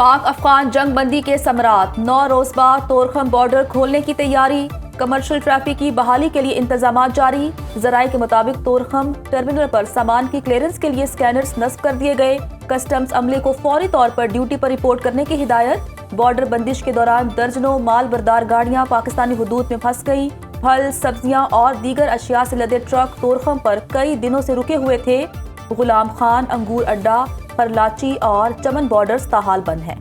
पाक अफगान जंग बंदी के समरात 9 रोज बाद तोरखम बॉर्डर खोलने की तैयारी। कमर्शियल ट्रैफिक की बहाली के लिए इंतजाम जारी। जराये के मुताबिक तोरखम टर्मिनल पर सामान की क्लियरेंस के लिए स्कैनर्स नस्ब कर दिए गए। कस्टम्स अमले को फौरी तौर पर ड्यूटी पर रिपोर्ट करने की हिदायत। बॉर्डर बंदिश के दौरान दर्जनों माल बरदार गाड़ियां पाकिस्तानी हुदूद में फंस गई। फल, सब्जियां और दीगर अशिया से लदे ट्रक तोरखम पर कई दिनों से रुके हुए थे। गुलाम खान अंगूर अड्डा, परलाची और चमन बॉर्डर्स ताहाल बंद हैं।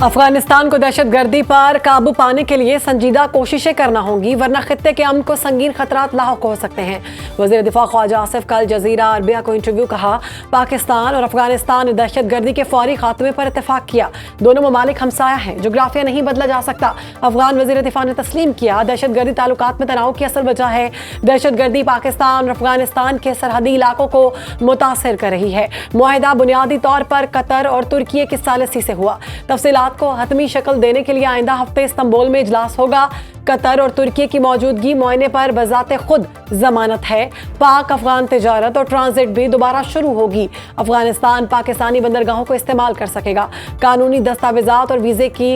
अफगानिस्तान को दहशतगर्दी पर काबू पाने के लिए संजीदा कोशिशें करना होंगी, वरना खित्ते के अमन को संगीन खतरात लाहक हो सकते हैं। वज़ीर दिफा ख्वाजा आसिफ कल जजीरा अरबिया को इंटरव्यू कहा, पाकिस्तान और अफगानिस्तान ने दहशतगर्दी के फौरी खात्मे पर इत्तेफाक किया। दोनों ममालिक हमसाया हैं, जोग्राफिया नहीं बदला जा सकता। अफगान वज़ीर दिफा ने तस्लीम किया, दहशतगर्दी ताल्लुकात में तनाव की असल वजह है। दहशतगर्दी पाकिस्तान और अफगानिस्तान के सरहदी इलाकों को मुतासर कर रही है। मुआहिदा बुनियादी तौर पर कतर और तुर्की की सालिसी से हुआ। तफसीलात को हतमी शक्ल देने के लिए आइंदा हफ्ते इस्तांबुल में इजलास होगा। कतर और तुर्की की मौजूदगी मुआयने पर बजाते खुद जमानत है। पाक अफगान तिजारत और ट्रांजिट भी दोबारा शुरू होगी। अफगानिस्तान पाकिस्तानी बंदरगाहों को इस्तेमाल कर सकेगा। कानूनी दस्तावेजात और वीजे की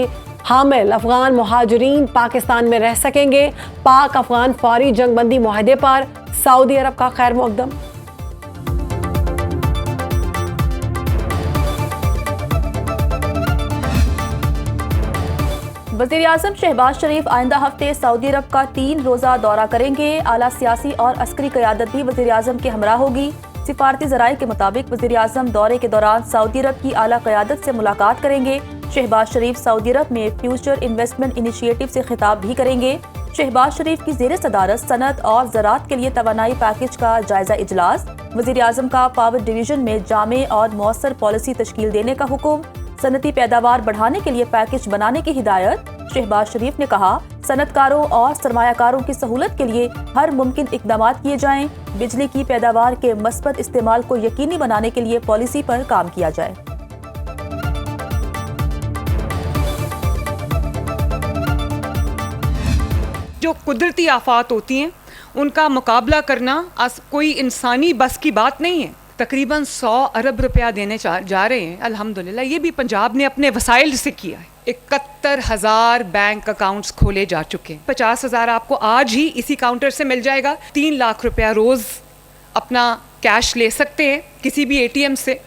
हामिल अफगान मुहाजिरीन पाकिस्तान में रह सकेंगे। पाक अफगान फौरी जंगबंदी मुआहदे पर सऊदी अरब का खैर मुकदम। वज़ीर आज़म शहबाज शरीफ आइंदा हफ्ते सऊदी अरब का 3 रोज़ा दौरा करेंगे। आला सियासी और अस्करी क़यादत भी वज़ीर आज़म के हमरा होगी। सिफारती ज़राए के मुताबिक वज़ीर आज़म दौरे के दौरान सऊदी अरब की आला क़यादत से मुलाकात करेंगे। शहबाज शरीफ सऊदी अरब में फ्यूचर इन्वेस्टमेंट इनिशिएटिव से खिताब भी करेंगे। शहबाज शरीफ की ज़ेर सदारत सनत और ज़राअत के लिए तवानाई पैकेज का जायजा इजलास। वज़ीर आज़म का पावर डिवीजन में जामे और मौसर पॉलिसी तश्कील देने का हुक्म। सनती पैदावार बढ़ाने के लिए पैकेज बनाने की हिदायत। शहबाज शरीफ ने कहा, सनतकारों और सरमायाकारों की सहूलत के लिए हर मुमकिन इकदाम किए जाएं। बिजली की पैदावार के मस्बत इस्तेमाल को यकीनी बनाने के लिए पॉलिसी पर काम किया जाए। जो कुदरती आफात होती हैं उनका मुकाबला करना कोई इंसानी बस की बात नहीं है। तकरीबन 100 अरब रुपया देने जा रहे हैं अल्हम्दुलिल्लाह। ये भी पंजाब ने अपने वसाइल से किया है। 71,000 बैंक अकाउंट्स खोले जा चुके हैं। 50,000 आपको आज ही इसी काउंटर से मिल जाएगा। 3 लाख रुपया रोज अपना कैश ले सकते हैं किसी भी ATM से।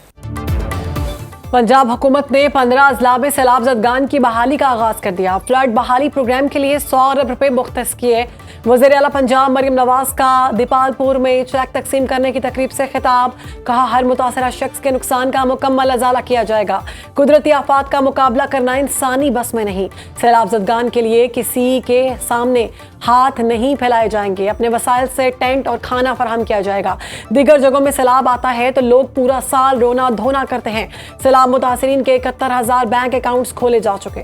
पंजाब हुकूमत ने 15 अजला में सैलाब ज़दगान की बहाली का आगाज कर दिया। फ्लड बहाली प्रोग्राम के लिए 100 अरब रुपए मुख्तस किए। वज़ीर आला पंजाब मरियम नवाज का दीपालपुर में चेक तकसीम करने की तकरीब से खिताब। कहा, हर मुतासरा शख्स के नुकसान का मुकम्मल अजाला किया जाएगा। कुदरती आफात का मुकाबला करना इंसानी बस में नहीं। सैलाब ज़दगान के लिए किसी के सामने हाथ नहीं फैलाए जाएंगे। अपने वसाइल से टेंट और खाना फराहम किया जाएगा। दीगर जगहों में सैलाब आता है तो लोग पूरा साल रोना धोना करते हैं। सैलाब मुतासरीन के 71,000 बैंक अकाउंट्स खोले जा चुके।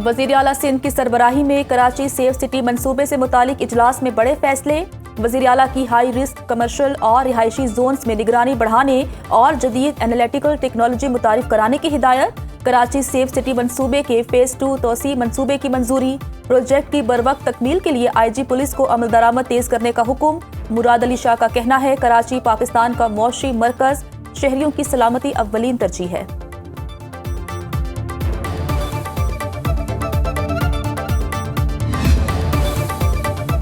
वज़ीर आला सिंध की सरबराही में कराची सेफ सिटी मंसूबे से मुतालिक इजलास में बड़े फैसले। वज़ीर आला की हाई रिस्क कमर्शियल और रिहायशी जोन्स में निगरानी बढ़ाने और जदीद एनालिटिकल टेक्नोलॉजी मुतारिफ कराने की हिदायत। कराची सेफ सिटी मंसूबे के फेज़ 2 तोसी मंसूबे की मंजूरी। प्रोजेक्ट की बरवक्त तकमील के लिए IG पुलिस को अमल दरामद तेज करने का हुक्म। मुराद अली शाह का कहना है, कराची पाकिस्तान का मौशी मरकज, शहरियों की सलामती अव्वलीन तरजीह है।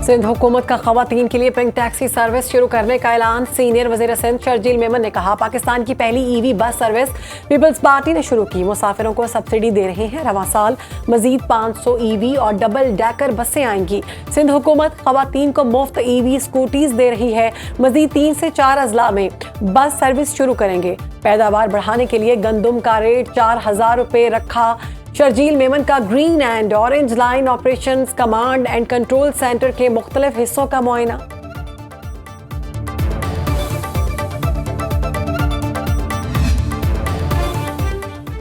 सिंध हुकूमत का खवातीन के लिए पिंक टैक्सी सर्विस शुरू करने का ऐलान। सीनियर वज़ीर सिंध शर्जील मेमन ने कहा, पाकिस्तान की पहली EV bus service peoples party ने शुरू की। मुसाफिरों को सब्सिडी दे रहे हैं। रवां साल मजीद 500 EV और डबल डेकर बसें आएंगी। सिंध हुकूमत खवातीन को मुफ्त EV स्कूटीज दे रही है। मजीद 3 से 4 अजला में बस सर्विस शुरू करेंगे। पैदावार बढ़ाने के लिए गंदम का रेट 4,000 रुपये रखा। शर्जील मेमन का green and orange line operations command and control centre के मुख्तलिफ हिस्सों का मुआयना।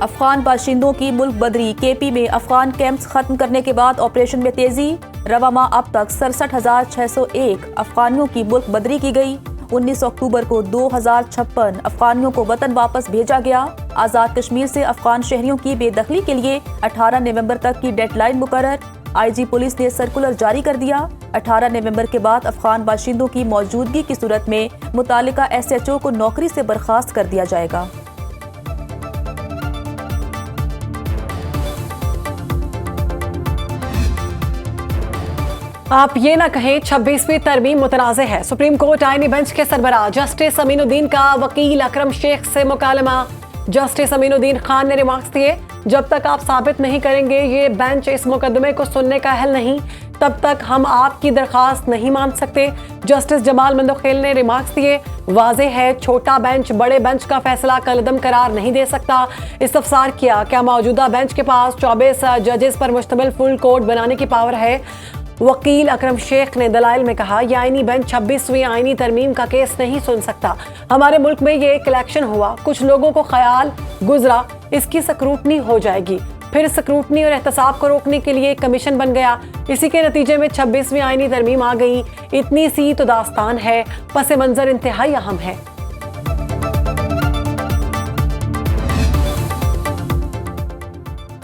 अफगान बाशिंदों की मुल्क बदरी। KP में अफगान कैंप्स खत्म करने के बाद ऑपरेशन में तेजी। रवा माह अब तक 67,601 अफगानियों की मुल्क बदरी की गई। 19 अक्टूबर को 2056 अफगानियों को वतन वापस भेजा गया। आज़ाद कश्मीर से अफगान शहरियों की बेदखली के लिए 18 नवंबर तक की डेडलाइन मुकर्रर। आईजी पुलिस ने सर्कुलर जारी कर दिया। 18 नवंबर के बाद अफगान बाशिंदों की मौजूदगी की सूरत में मुतालिका SHO को नौकरी से बर्खास्त कर दिया जाएगा। आप ये ना कहें 26वीं तरमीम मुतनाज़ है। सुप्रीम कोर्ट आईनी बेंच के सरबराह जस्टिस अमीनुद्दीन का वकील अकरम शेख से मुकालमा। जस्टिस अमीनुद्दीन खान ने रिमार्क्स दिए, जब तक आप साबित नहीं करेंगे ये बेंच इस मुकदमे को सुनने का अहल नहीं, तब तक हम आपकी दरखास्त नहीं मान सकते। जस्टिस जमाल मंदोखेल ने रिमार्क्स दिए, वाज़े है छोटा बेंच बड़े बेंच का फैसला कलअदम करार नहीं दे सकता। इस्तफसार किया, क्या मौजूदा बेंच के पास 24 जजेस पर मुश्तमिल फुल कोर्ट बनाने की पावर है? वकील अकरम शेख ने दलाइल में कहा, यह आईनी बेंच 26वीं आईनी तरमीम का केस नहीं सुन सकता। हमारे मुल्क में ये एक इलेक्शन हुआ, कुछ लोगों को ख्याल गुजरा इसकी स्क्रूटनी हो जाएगी, फिर स्क्रूटनी और एहतसाब को रोकने के लिए एक कमीशन बन गया। इसी के नतीजे में 26वीं आईनी तरमीम आ गई। इतनी सी तो दास्तान है, पस मंजर इंतहाई अहम है।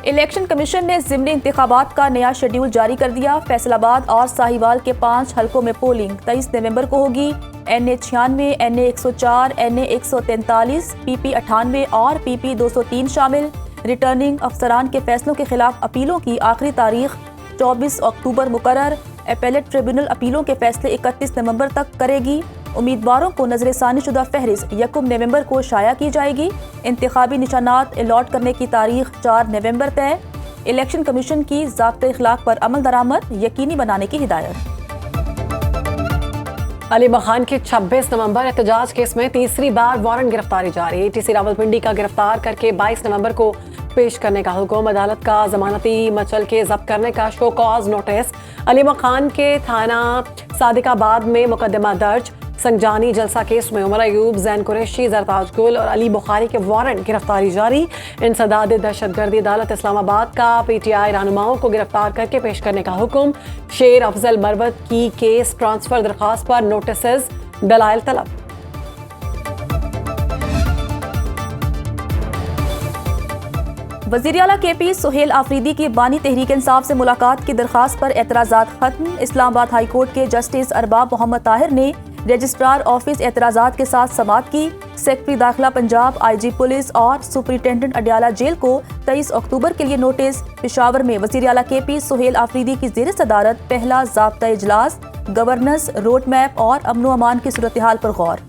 इलेक्शन कमीशन ने ज़िमनी इंतखाबात का नया शेड्यूल जारी कर दिया। फैसलाबाद और साहिवाल के 5 हलकों में पोलिंग 23 नवंबर को होगी। NA 96, NA 104, NA 143, PP 98 और PP 203 शामिल। रिटर्निंग अफसरान के फैसलों के खिलाफ अपीलों की आखिरी तारीख 24 अक्टूबर मुकर्रर। एपेलेट ट्रिब्यूनल अपीलों के फैसले 31 नवंबर तक करेगी। उम्मीदवारों को नजरसानी शुदा फहरिस्त 1 नवंबर को शाया की जाएगी। इंतखाबी निशानात अलॉट करने की तारीख 4 नवंबर तय। इलेक्शन कमीशन की ज़ाब्ते इखलाक पर अमल दरामद यकीनी बनाने की हिदायत। अली खान के 26 नवंबर एहतजाज केस में तीसरी बार वारंट गिरफ्तारी जारी। TC रावलपिंडी का गिरफ्तार करके 22 नवंबर को पेश करने का हुक्म। अदालत का जमानती मचल के जब्त करने का show cause notice. Ali Khan के थाना सादिकाबाद में मुकदमा दर्ज। संजानी जलसा केस में उमर अयूब, जैन कुरैशी, जरताज गुल और अली बुखारी के वारंट गिरफ्तारी जारी। इंसदाद दहशतगर्दी अदालत इस्लामाबाद का PTI रहनुमाओं को गिरफ्तार करके पेश करने का हुक्म। शेर अफजल मरवत की केस ट्रांसफर दरखास्त पर नोटिस दलाइल तलब। वज़ीर आला KP सुहेल आफरीदी की बानी तहरीक इंसाफ से मुलाकात की दरखास्त पर एतराज़ात खत्म। इस्लामाबाद हाई कोर्ट के जस्टिस अरबाब मोहम्मद ताहिर ने रजिस्ट्रार ऑफिस एतराज़ात के साथ समाअत की। सेक्रेटरी दाखिला पंजाब, IG पुलिस और सुपरिटेंडेंट अडियाला जेल को 23 अक्टूबर के लिए नोटिस। पेशावर में वज़ीर आला KP सुहेल आफरीदी की ज़ेर सदारत पहला ज़ाब्ता इजलास। गवर्नेंस, रोड मैप और अमनो अमान की सूरत हाल पर गौर।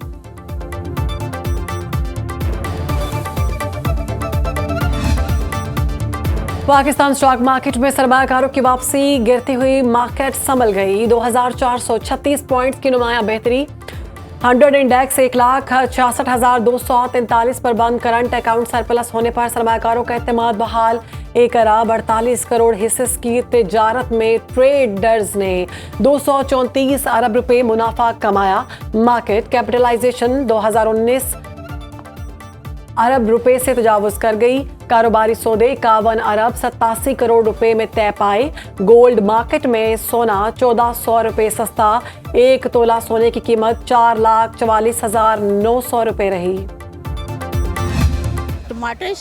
पाकिस्तान स्टॉक मार्केट में सरमायाकारों की वापसी, गिरती हुई मार्केट संभल गई। 2436 पॉइंट्स की नुमाया बेहतरी। 100 इंडेक्स 1,66,243 पर बंद। करंट अकाउंट सरप्लस होने पर सरमायाकारों का एतमाद बहाल। 1 अरब 48 करोड़ हिस्से की तिजारत में ट्रेडर्स ने 234 अरब रुपए मुनाफा कमाया। मार्केट कैपिटलाइजेशन 2019 अरब रुपए से तजावुज कर गई। कारोबारी सौदे 51 अरब 87 करोड़ रुपए में तय पाए। गोल्ड मार्केट में सोना 1400 रुपए सस्ता। 1 तोला सोने की कीमत 4,44,900 रुपए रही। टमाटर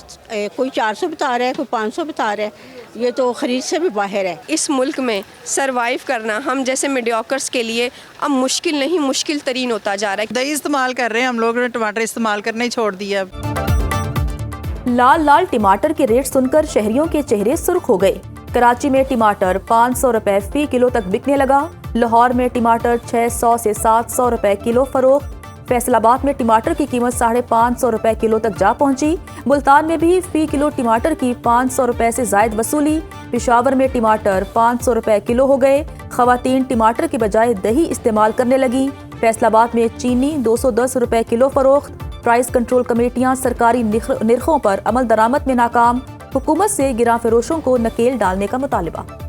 कोई 400 बता रहा है, कोई 500 बता रहा है। ये तो खरीद से भी बाहर है। इस मुल्क में सरवाइव करना हम जैसे मीडियोकर्स के लिए अब मुश्किल नहीं, मुश्किल तरीन होता जा रहा है। दही इस्तेमाल कर रहे हैं हम लोग, टमाटर इस्तेमाल करना ही छोड़ दिया। लाल लाल टमाटर के रेट सुनकर शहरियों के चेहरे सुर्ख हो गए। कराची में टमाटर 500 रुपए फी किलो तक बिकने लगा। लाहौर में टमाटर 600 से 700 रुपए किलो फरोख्त। फैसलाबाद में टमाटर की कीमत 550 रुपए किलो तक जा पहुंची। मुल्तान में भी फी किलो टमाटर की 500 रुपए से जायद वसूली। पेशावर में टमाटर 500 रुपए किलो हो गए। खवातीन टमाटर की बजाय दही इस्तेमाल करने लगी। फैसलाबाद में चीनी 210 रुपए किलो फरोख्त। प्राइस कंट्रोल कमेटियां सरकारी निरखों पर अमल दरामद में नाकाम। हुकूमत से गिरां फरोशों को नकेल डालने का मुतालबा।